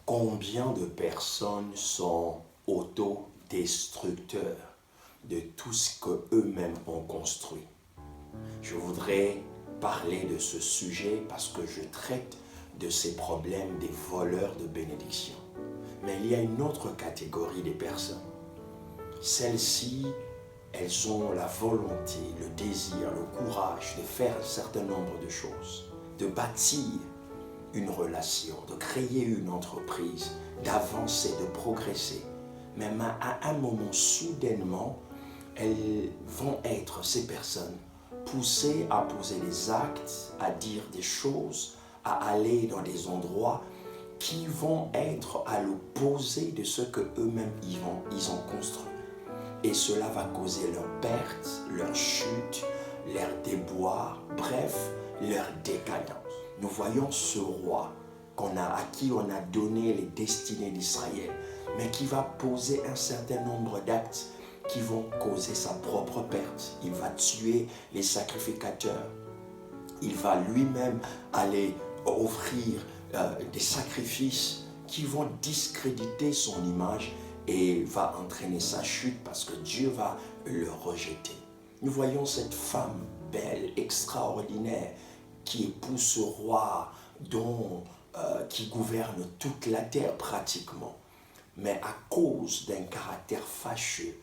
Combien de personnes sont autodestructeurs de tout ce qu'eux-mêmes ont construit? Je voudrais parler de ce sujet parce que je traite de ces problèmes des voleurs de bénédiction. Mais il y a une autre catégorie de personnes. Celles-ci, elles ont la volonté, le désir, le courage de faire un certain nombre de choses, de bâtir une relation, de créer une entreprise, d'avancer, de progresser. Mais à un moment, soudainement, elles vont être, ces personnes, poussées à poser des actes, à dire des choses, à aller dans des endroits qui vont être à l'opposé de ce que eux-mêmes ils ont construit. Et cela va causer leur perte, leur chute, leur déboire, bref, leur décadence. Nous voyons ce roi à qui on a donné les destinées d'Israël, mais qui va poser un certain nombre d'actes qui vont causer sa propre perte. Il va tuer les sacrificateurs. Il va lui-même aller offrir des sacrifices qui vont discréditer son image et va entraîner sa chute parce que Dieu va le rejeter. Nous voyons cette femme belle, extraordinaire, qui épouse ce roi qui gouverne toute la terre pratiquement. Mais à cause d'un caractère fâcheux,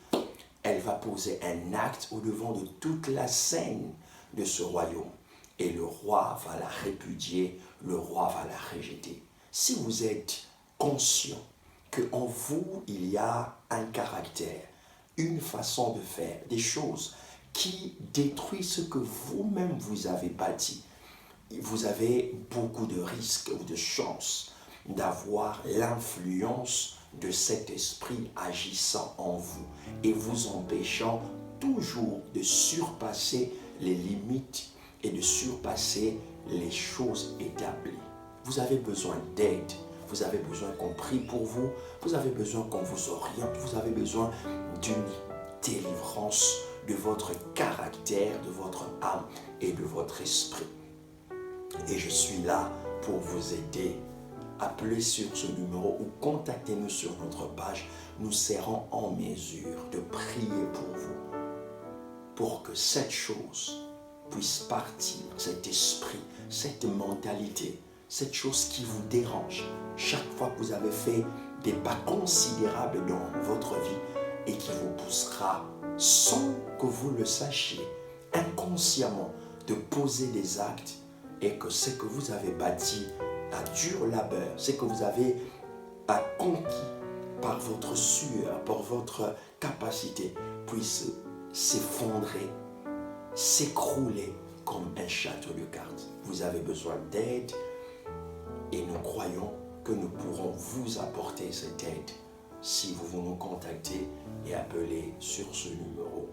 elle va poser un acte au devant de toute la scène de ce royaume. Et le roi va la répudier, le roi va la rejeter. Si vous êtes conscient qu'en vous, il y a un caractère, une façon de faire, des choses qui détruisent ce que vous-même vous avez bâti, vous avez beaucoup de risques ou de chances d'avoir l'influence de cet esprit agissant en vous et vous empêchant toujours de surpasser les limites et de surpasser les choses établies. Vous avez besoin d'aide, vous avez besoin qu'on prie pour vous, vous avez besoin qu'on vous oriente, vous avez besoin d'une délivrance de votre caractère, de votre âme et de votre esprit. Et je suis là pour vous aider. Appelez sur ce numéro ou contactez-nous sur notre page. Nous serons en mesure de prier pour vous, pour que cette chose puisse partir, cet esprit, cette mentalité, cette chose qui vous dérange, chaque fois que vous avez fait des pas considérables dans votre vie et qui vous poussera, sans que vous le sachiez, inconsciemment, de poser des actes et que ce que vous avez bâti à dur labeur, ce que vous avez conquis par votre sueur, par votre capacité, puisse s'effondrer, s'écrouler comme un château de cartes. Vous avez besoin d'aide et nous croyons que nous pourrons vous apporter cette aide si vous nous contactez et appelez sur ce numéro.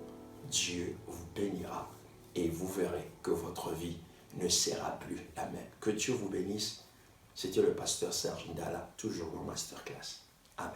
Dieu vous bénira et vous verrez que votre vie ne sera plus la même. Que Dieu vous bénisse. C'était le pasteur Serge Ndala, toujours en masterclass. Amen.